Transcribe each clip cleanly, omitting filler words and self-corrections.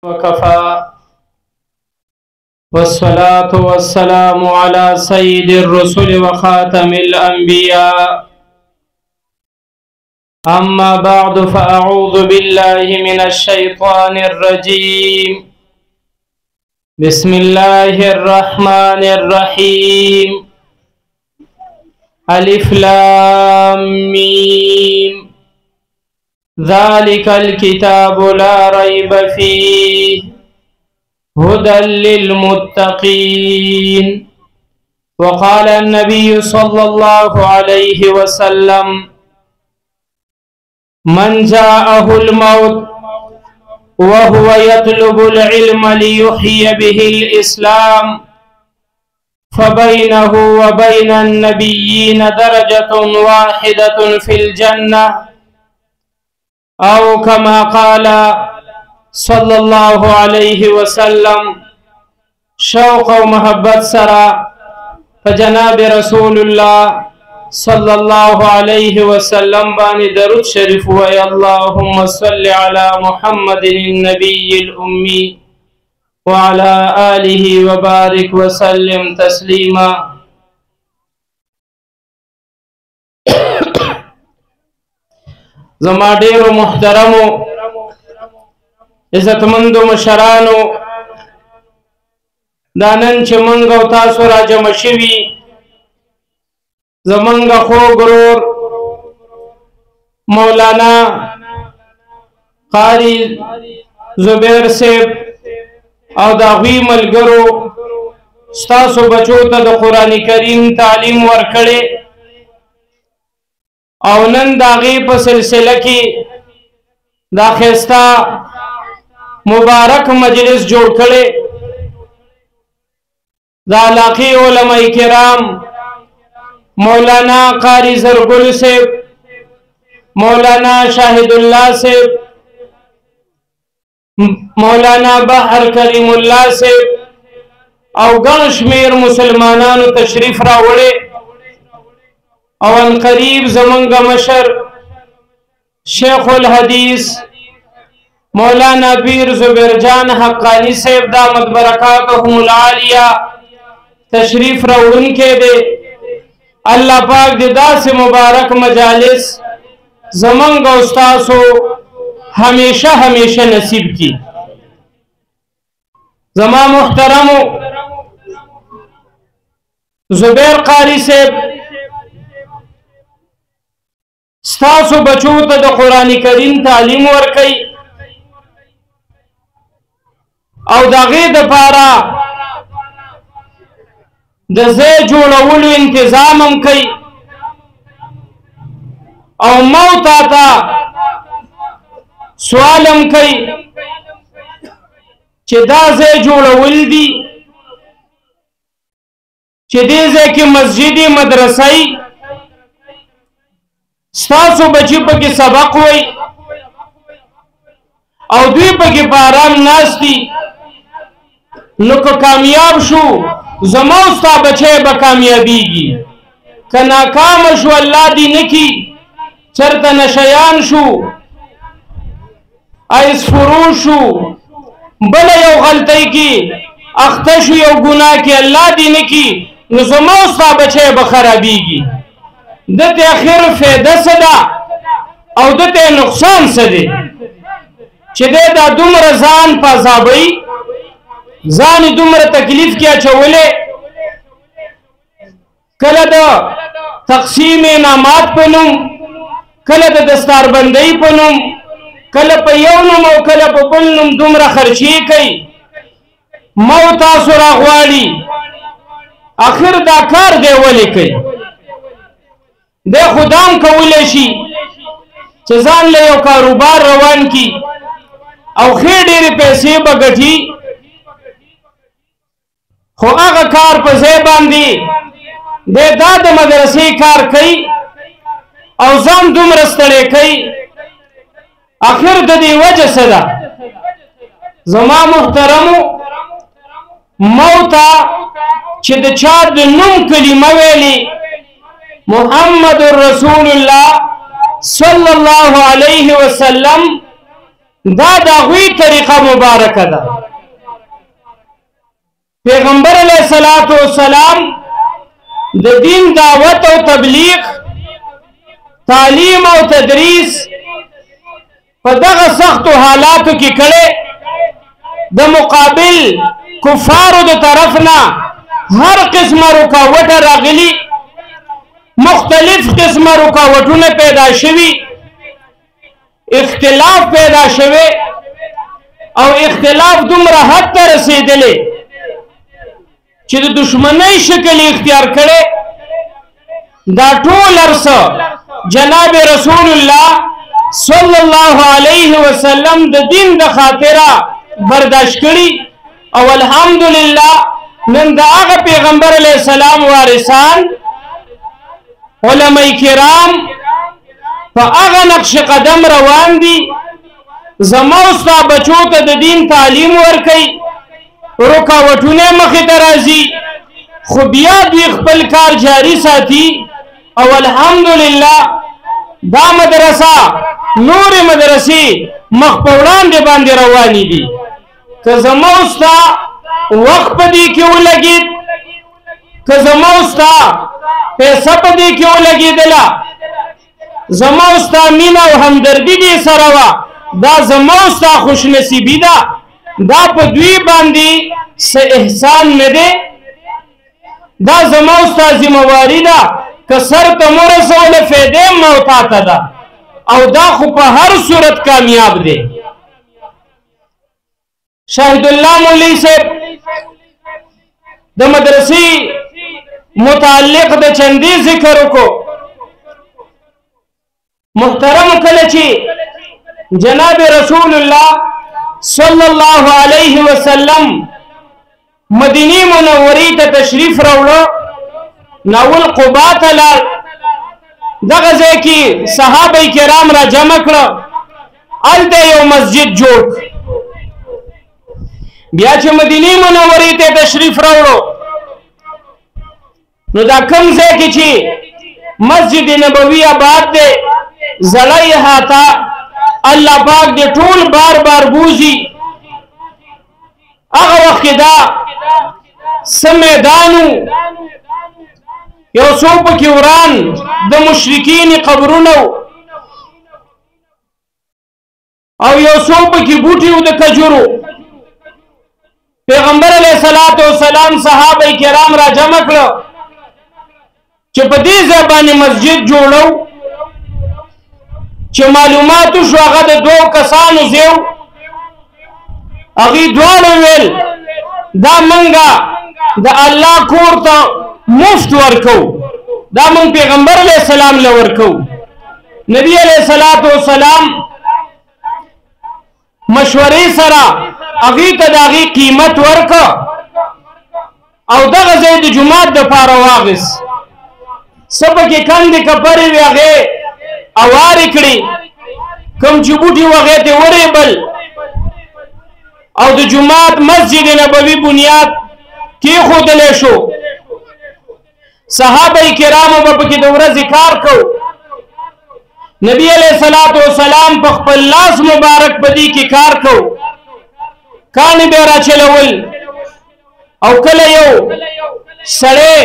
وكفى والصلاة والسلام على سيد الرسل وخاتم الأنبياء أما بعد فأعوذ بالله من الشيطان الرجيم بسم الله الرحمن الرحيم ألف لام ميم ذلك الكتاب لا ريب فيه هدى للمتقين. وقال النبي صلى الله عليه وسلم من جاءه الموت وهو يطلب العلم ليحيي به الإسلام فبينه وبين النبيين درجة واحدة في الجنة أو كما قال صلى الله عليه وسلم. شوق و محبت سرا فجناب رسول الله صلى الله عليه وسلم باني درود شريف ويا اللهم صل على محمد النبي الأمي وعلى آله وبارك وسلم تسليما. زما ډیرو محترمو عزتمندو مشرانو دا نن چې موږ او تاسو راجمع شوي زمونږ خوږ ورور مولانا قاری زبیر صاحب او د هغوی ملګرو ستاسو بچو ته د قرآن کریم تعلیم ورکړی او نن د هغې په سلسله کې دا ښایسته مبارک مجلس جوړ کړی د علاقې علماء کرام مولانا قاری زرګل صاحب مولانا شاهد الله صاحب مولانا بحر کریم الله صاحب او ګڼ شمېر مسلمانانو تشریف راوړی او ان قریب زمونږ مشر شیخ الحدیث مولانا پیر زبیر جان حقانی صاحب دامت برکاتهم العالیہ تشریف راوړونکی دی. الله پاک دې داسې مبارک مجالس زمونږ او ستاسو همیشه همیشه نصیب کی. زما محترمو زبیر قاری صاحب ستاسو بچو ته د قرآن کریم تعلیم ورکوي او د هغې دپاره د ځای جوړولو انتظام هم کوي او موتا ته سوال هم کوي چې دا ځای جوړول دي چې دې ځای کې مسجد مدرسه ستاسو بچی پکې سبق وای او دوی پکې په آرام ناست دي نو که کامیاب شو زما او ستا بچی به کامیابیږي که ناکامه شو الله دې نه کي چېرته نشیان شو ایس فروش شو بله یو غلطۍ کې اخته شو یو ګناه کې الله دې نه کي نو زما او ستا بچی به خرابیږي. دته اخر فایده څه ده او دته نقصان څه دی چې دی دا دومره ځان په عذابوي ځان یې دومره تکلیف کې اچولی کله د تقسیم انعامات په نوم کله د دستاربندۍ په نوم کله په یو نوم او کله په بل نوم دومره خرچې کوي مو تاسو راغواړي اخر دا کار دی ولې کوي د خدام کولی شي چې ځان له یو کاروبار روان کی او ښې ډېرې پیسې به ګټي خو هغه کار په ځای باندې دی دا د مدرسې کار کوي او ځان دومره ستړی کوي اخر د دې وجه څه ده زما محترمو موته چې د چا د نوم کلمه ویلي محمد رسول الله صلی الله علیه وسلم دا د هغوی طریقه مبارکه ده. پیغمبر علیه الصلاة والسلام د دین دعوت او تبلیغ، تعلیم او تدریس په دغه سختو حالاتو کې کړی. د مقابل کفارو د طرف نه هر قسمه رکاوټه راغلي، مختلف قسمه رکاوټونه پیدا شوي، اختلاف پیدا شوی او اختلاف دومره حد ته رسېدلی چې د دشمنۍ شکل اختیار کړی. دا ټول ارڅه جناب رسول الله صلی الله علیه وسلم د دین د خاطره برداشت کړي او الحمدلله نن د هغه پیغمبر علیه السلام وارثان علماء کرام په هغه نقش قدم روان دي. زما او ستا بچو ته د دین تعلیم ورکوي، رکاوټونه مخې ته راځي، خو بیا دوی خپل کار جاری ساتي او الحمدلله دا مدرسه نورې مدرسې مخ په وړاندې باندې روانې دي. که زما او ستا وخت په دې کې ولګېد، که زما او ستا پیسه په دې کې ولګېدله، زما او ستا مینه او همدردي دې سره وه، دا زما او ستا خوشنصیبي ده. دا په دوی باندې څه احسان نه دی، دا زما او ستا ذمواري ده. که سر ته مو رسوله فایدې مو تا ته ده او دا خو په هر صورت کامیاب دی. شاهد الله مولوي صاحب د مدرسې متعلق د چندې ذکر وکړو. محترم کله چې جناب رسول الله صلی الله علیه وسلم مدینه منورې ته تشریف راوړو، ناول قباء ته لاړ. دغه ځای کې صحابه کرام را جمع کړه، هلته یو مسجد جوړ. بیا چې مدینه منورې ته تشریف راوړو نو دا کوم ځای کې چې مسجد نبوي آباد دی، زړه احاطه الله پاک دې ټول بار بار بوزي. هغه وخت کې دا څه میدانو، یو څو پکې وران د مشرکین قبرونه او یو څو پکې بوټي و د کجورو. پیغمبر علیه الصلاة والسلام صحابه کرام را جمع کړه چې په دې ځای باندې مسجد جوړو. چې معلوماتو شو هغه د دوو کسانو زیو، هغوی دواړو ویل دا منګه د الله کور ته مفت ورکو، دا من پیغمبر علیه السلام له ورکو. نبی علیه الصلاة والسلام مشورې سره هغوی ته د هغوی قیمت ورکه او دغه ځای د جومات دپاره واخیست. څه پکې کندې کپرې وې هغې اوارې کړي، کوم چې بوټي و هغې ته ورېبل او د جومات مسجد نبوي بنیاد کېښودلی شو. صحابه کرامو به پکې د ورځې کار کو. نبی علیه الصلاة والسلام په خپل لاس مبارک په دې کې کار کو، کاڼي به یې راچلول او کله یو سړی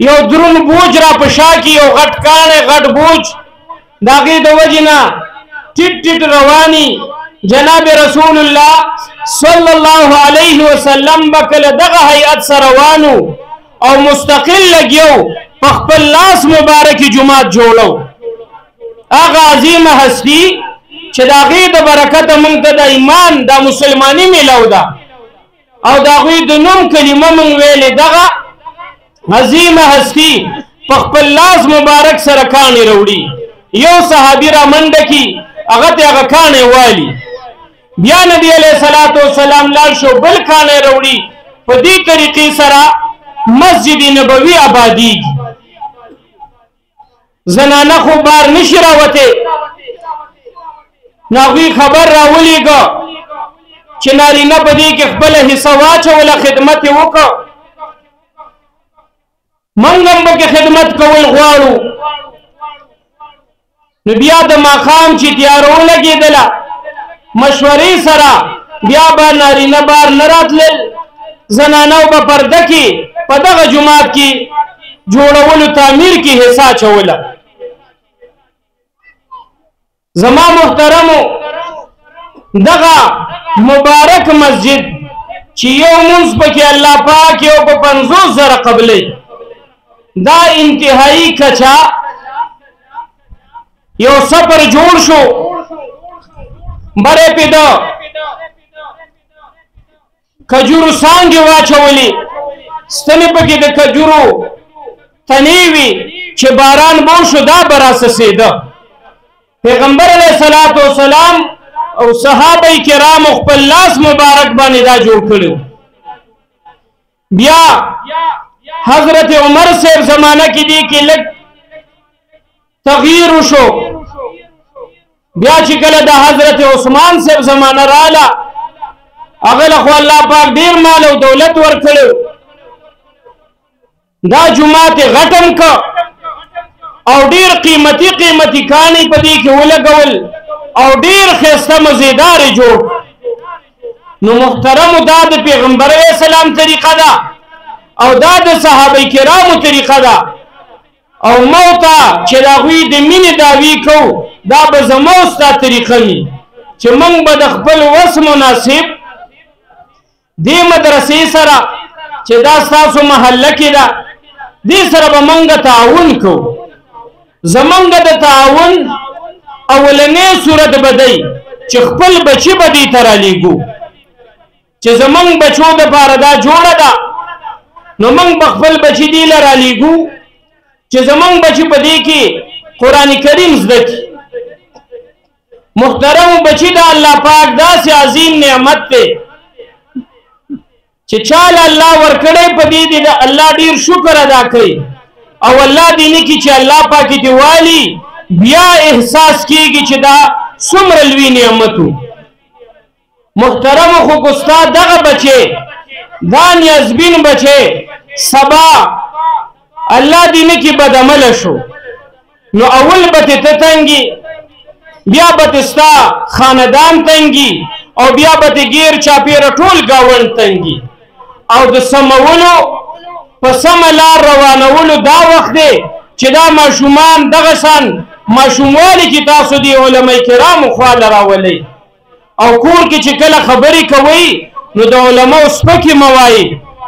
یو دروند بوج را په شا کې یو غټ کاڼی غټ بوج د هغې د وجې نه ټیټ ټیټ رواني. جناب رسول الله صلی الله علیه وسلم به کله دغه هیئت سره روانو او مستقل لګیو په خپل لاس مبارکې جومات جوړو. هغه عظیمه هستي چې د هغې د برکته موږ ته د ایمان دا مسلماني میلاو ده او د هغوی د نوم کلمه موږ ویلې. دغه عظیمه هستي په خپل لاس مبارک سره کاڼي راوړي. یو صحابي را منډه کي، هغه ته هغه کاڼی والي. بیا نبی علیه الصلاة والسلام لاړ شو، بل کاڼی راوړي. په دې طریقې سره مسجد نبوي آبادیږي. زنانه خو بار نشي راوتې، نو هغوی خبر راولېږه چې نارینه په دې کې خپله حصه واچوله، خدمت یې وکړه. موږ هم پکې خدمت کول غواړو. نو بیا د ماښام چې تیاره ولګېدله مشورې سره بیا به نارینه بار نه راتلل زنانو به پرده کې په دغه جومات کې جوړولو تعمیر کې حصہ اچوله زما محترمو دغه مبارک مسجد چې یو منځ پکې الله پاک یو په 50,000 قبلې دا انتهایی کچا یو سفر جوړ شو بره پیدا کجورو سانګې واچولې ستنې پکې د کجورو تنې وي چې باران بور شو دا به راسسېده پیغمبر علیه الصلاة والسلام او صحابه کرام خپل لاس مبارک باندې دا جوړ کړو بیا حضرت عمر صاحب زمانہ کې دی کې لږ تغییر وشو بیا چې کله د حضرت عثمان صاحب زمانہ رااله هغه له خو الله پاک ډیر مال او دولت ورکړو دا جمعه غټم کا او ډیر قیمتي کانی په دې کې ولګول او ډیر خسته مزیدار جوړ نو محترم دا د پیغمبر اسلام طریقه ده او دا د صحابه کرامو طریقه ده او موتا چې راغوي د مینې داوی کو دا به زموستا طریقه می چې موږ به د خپل وس مناسب دې مدرسې سره چې دا تاسو محله کې ده دې سره به موږ تعاون کو زمونږ د تعاون اولنې صورت بدی چې خپل بچی به دې ته رالیږو چې زمونږ بچو دپاره دا جوړه ده نو موږ به خپل بچي دې له رالیږو چې زمونږ بچي په دې کې قرآن کریم زده کړي محترم بچی د الله پاک داسې عظیم نعمت دی چې چاله الله ورکړی په دې د الله ډیر شکر ادا کوي او الله دې نه کړي چې الله پاک دې والي بیا احساس کیږي چې دا څومره لوی نعمت و محترم خو ګستا دغه بچی دا نیازبین بچی سبا الله دې نه کړي بدعمله شو نو اول به ته تنګي بیا به ستا خاندان تنګي او بیا به غیر چاپیره ټول گاوند تنګي او د سمولو په سم لار روانولو دا وخت دی چې دا ماشومان دغه سن ماشوموالي کې تاسو دی علماء کرامو خواله راولئ او کور کې چې کله خبرې کوئ نو د علماء سپکې مه وایئ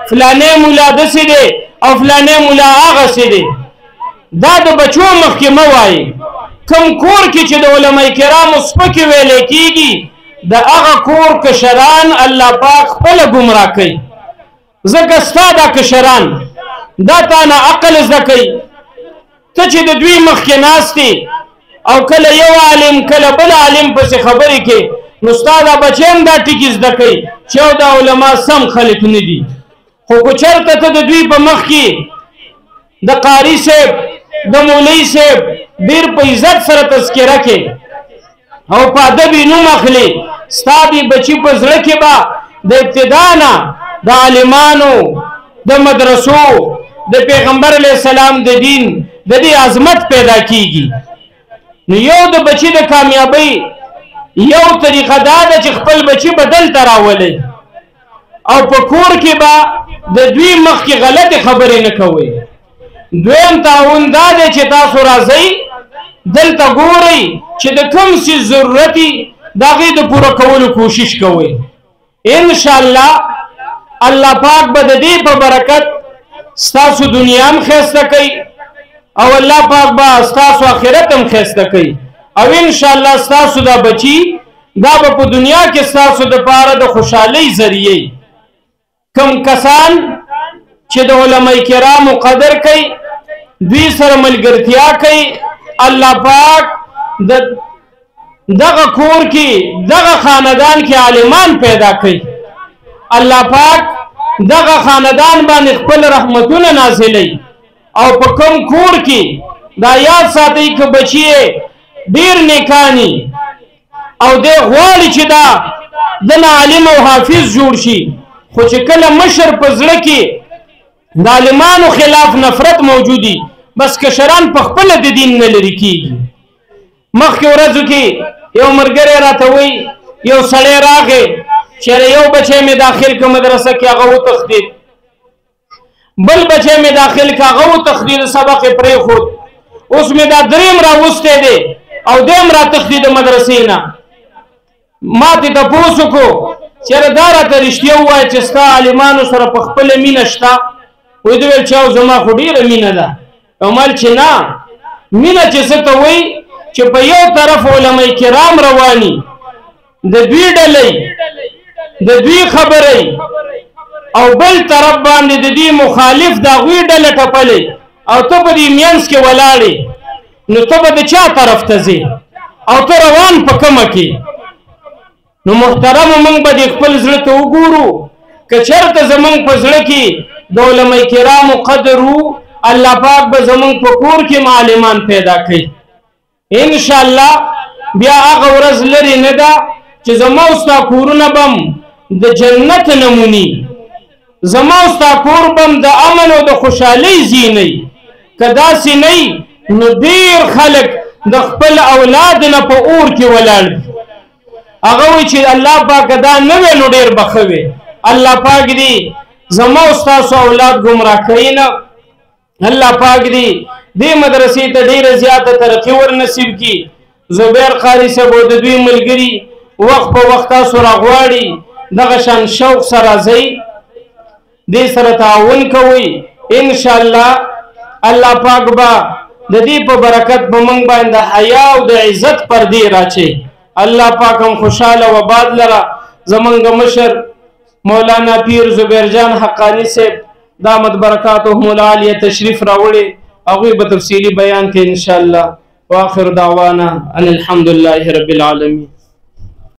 فلانې مولا داسې دی او فلانې مولا هغسې دی دا د بچو مخکې مه وایئ کم کور کې چې د علماء کرامو سپکې ویلې کېږي د هغه کور کشران الله پاک خپله ګمراه کوي ځکه ستا دا کشران دا تانه عقل زده کوي ته چې د دوی مخکې ناستې او کله یو عالم کله بل عالم پسې خبرې کې نو ستا دا بچی هم دا ټکي زده کوي چې یو دا علما سم خلک نه دي خو که چېرته ته د دوی په مخ کې د قاري صاحب د مولوي صاحب ډېر په عزت سره تذکره کې او په ادب یې نوم اخلي ستا دې بچي په زړه کې به د ابتدا نه د عالمانو د مدرسو د پیغمبر علیه السلام د دین د دې عظمت پیدا کیږي نو یو د بچی د کامیابی یو طریقه دا ده چې خپل بچی بدل ته راولئ او په کور کې به د دوی مخکې غلطې خبرې نه کوئ دویم تعاون دا دی چې تاسو راځئ دلته ګورئ چې د کوم څه ضرورت وي د هغې د پوره کولو کوشش کوئ انشاءالله الله پاک به د دې په برکت ستاسو دنیا هم ښایسته کوي او الله پاک به ستاسو آخرت هم ښایسته کوي او انشاءالله ستاسو دا بچي دا به په دنیا کې ستاسو دپاره د خوشحالۍ ذریعه کم کسان چې د علماء کرامو قدر کوي دوی سره ملګرتیا کوي الله پاک دغه کور کې دغه خاندان کې عالمان پیدا کوي الله پاک دغه خاندان باندې خپل رحمتونه نازلوي او په کوم کور کې دا یاد ساتئ که بچی ډېر نیکانی او دی غواړي چې دا دنه عالم او حافظ جوړ شي خو چې کله مشر په زړه کې د عالمانو خلاف نفرت موجودي بس کشران په خپله د دین نه لرې کېږي مخکې ورځو کې یو ملګری راته وایي یو سړی راغی چېرې یو بچی مې داخل که مدرسه کې هغه وتښتېد بل بچی مې داخل که هغه وتښتېد سبق یې پرېښود اوس مې دا دریم راوستی دی او دیم راتښتېد د مدرسې نه ما ترې تپوس وکړو چېرې دا راته رښتیا ووایه چې ستا عالمانو سره په خپله مینه شته وایي ده ویل چې او زما خو ډېره مینه ده ومل چې نه مینه چې څه ته وایي چې په یو طرف علما کرام رواني د دوی ډلې د دوی خبرې او بل طرف باندې د دې مخالف د هغوی ډله ټپلې او ته په دې منځ کې ولاړې نو ته به د چا طرف ته ځې او ته روان په کومه کې نو محترمو موږ به د خپل زړه ته وګورو که چېرته زموږ په زړه کې د علما کرامو قدر وو الله پاک به زموږ په کور کې معلمان پیدا کوي انشاءالله بیا هغه ورځ لرې نه ده چې زما او ستا کورونه بم د جنت نمونې زما او ستا کور بم د امن او د خوشحالۍ ځای که داسې نه نو ډېر خلک د خپل اولاد نه په اور کې ولاړ دي هغه وایي چې الله پاک دا نه وی نو ډېر به ښه وی الله پاک دې زما او ستاسو اولاد ګمراه کوي نه الله پاک دې دې مدرسې ته ډېره زیاته ترقي ور نصیب کړي زبیر قاري صاحب او د دوی ملګري وخت په وخت تاسو راغواړي دغه شان شوق سره ځئ دې سره تعاون کوئ انشاءالله الله پاک به د دې په برکت به موږ باندې حیا او د عزت پردې راچي الله پاک هم خوشاله و باد لره زمونږ مشر مولانا پیر زبیر جان حقانی صاحب دامت برکاتهم العالیه تشریف راوړي هغوی به تفصیلي بیان کوي انشاءالله واخر دعوانا ان الحمد لله رب العالمین